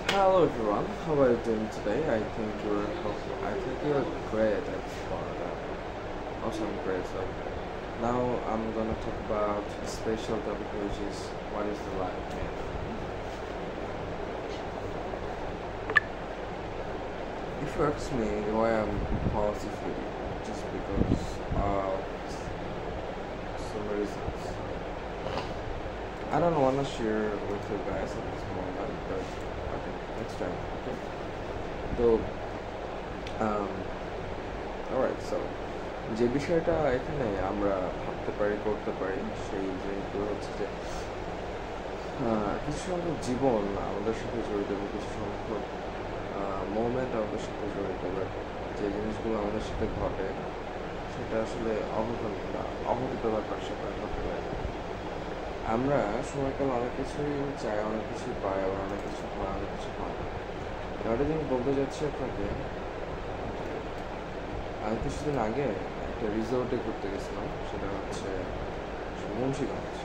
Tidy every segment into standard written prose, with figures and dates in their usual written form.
Hello everyone, how are you doing today? I think you're great at sport. Awesome, great. So now I'm gonna talk about a special topic, which is what is the life, man? If you ask me why I'm positive, just because of some reasons. I don't wanna share with you guys at this moment, but okay, next time. Okay. So um, alright, so যে বিষয়টা এখানে আমরা ভাবতে পারি করতে পারি সেই জিনিসগুলো হচ্ছে যে কিছু সংখ্যক জীবন আমাদের সাথে জড়িত এবং কিছু সংখ্যক মোমেন্ট আমাদের সাথে জড়িত, বাট যে জিনিসগুলো আমাদের সাথে ঘটে সেটা আসলে অহংকৃত ব্যাপার সেটা ঘটে পারে। আমরা সময়কাল অনেক কিছুই চাই, অনেক কিছুই পাই, আবার অনেক কিছু হয়, অনেক কিছু হয় না। একটা জিনিস বলতে যাচ্ছি আপনাকে, আমি কিছুদিন আগে একটা রিসোর্টে ঘুরতে গেছিলাম, সেটা হচ্ছে মুন্সিগঞ্জ।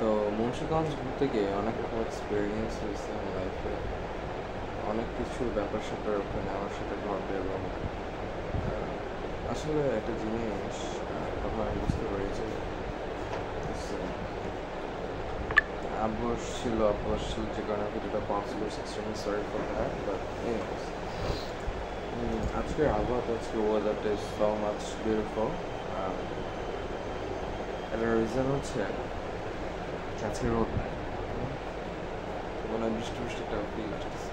তো মুন্সিগঞ্জ ঘুরতে গিয়ে অনেক রকম এক্সপিরিয়েন্স হয়েছে আমার লাইফে, অনেক কিছু ব্যাপার স্যাপার ওখানে আমার সাথে ঘটে এবং আসলে একটা জিনিস তখন আমি বুঝতে পারি যে আব্বু ছিল যে কারণে কিছুটা consider extremely sorry for that, but anyways আজকের আবহাওয়াটা, আজকের ওয়েদারটা ইজ সো মাচ বিউটিফুল। এটার রিজন হচ্ছে আজকে রোদ নাই, মানে বৃষ্টি বৃষ্টি একটা ফিল আসতেছে।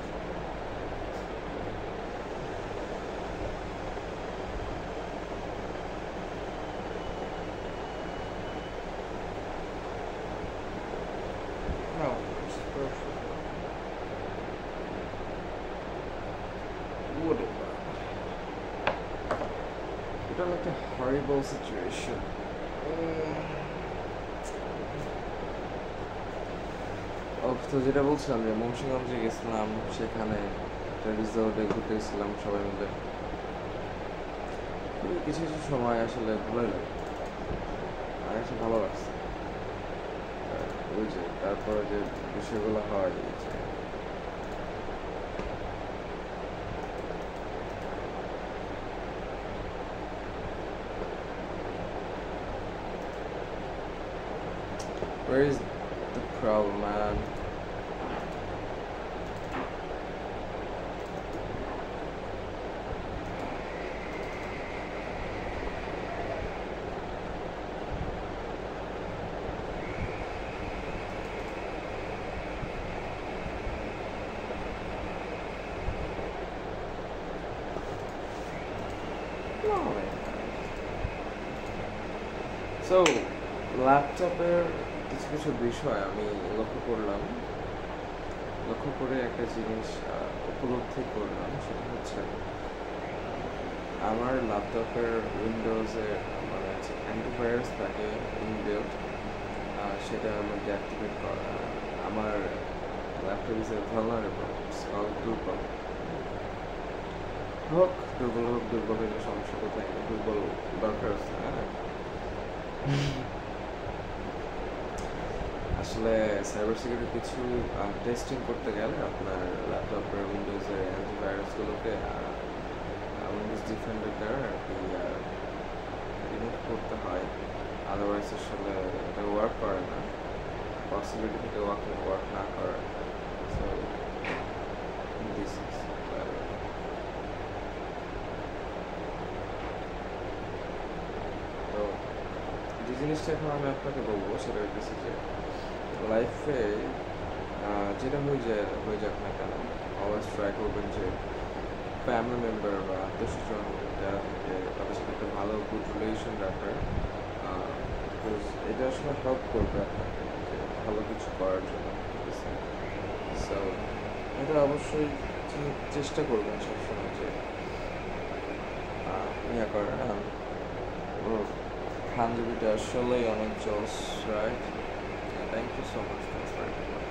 No, it's perfect. Whatever. এটা একটা হরিবল সিচুয়েশন। তো যেটা বলছিলাম যে মুন্সিগঞ্জে গেছিলাম, সেখানে একটা রিসোর্টে ঘুরতে গেছিলাম সবাই মিলে। কিছু কিছু সময় আসলে ভালোই লাগে, আর একটা ভালো লাগছে। ওই যে তারপরে যে বিষয়গুলো হয় যে where is the problem, man? So ল্যাপটপের কিছু কিছু বিষয় আমি লক্ষ্য করে একটা জিনিস উপলব্ধি করলাম, সেটা হচ্ছে আমার ল্যাপটপের উইন্ডোজে মানে অ্যান্টিভাইরাস থাকে ইনবিল্ট, সেটা আমার ডিঅ্যাক্টিভেট করা। আমার ল্যাপটপ ইজ ভালনারেবল, দুর্বল দুর্বল হলে সমস্যা কোথায়? দুর্বল দরকার আছে, হ্যাঁ। আসলে সাইবার সিকিউরিটি কিছু টেস্টিং করতে গেলে আপনার ল্যাপটপের উইন্ডোজের অ্যান্টিভাইরাসগুলোকে উইন্ডোজ ডিফেন্ডার দ্বারা আর কি রিমুভ করতে হয়, আদারওয়াইজ আসলে এটা ওয়ার্ক করে না, পসিবিলিটি থেকে ওয়ার্ক না করে। সো দিস ইজ তো যে জিনিসটা এখন আমি আপনাকে বলবো সেটা হচ্ছে যে লাইফে যেটা হয়ে যাক না কেন, অলওয়েজ ট্রাই করবেন যে ফ্যামিলি মেম্বার বা আত্মীয়স্বজন যারা থাকে তাদের সাথে একটা ভালো গুড রিলেশন রাখার, বিকজ এটা আসলে হেল্প করবে আপনাকে যে ভালো কিছু করার জন্য। সো এটা অবশ্যই চেষ্টা করবেন সবসময় যে ইয়া করার, পাঞ্জাবিটা আসলেই অনেক জোস, right? Thank you so much for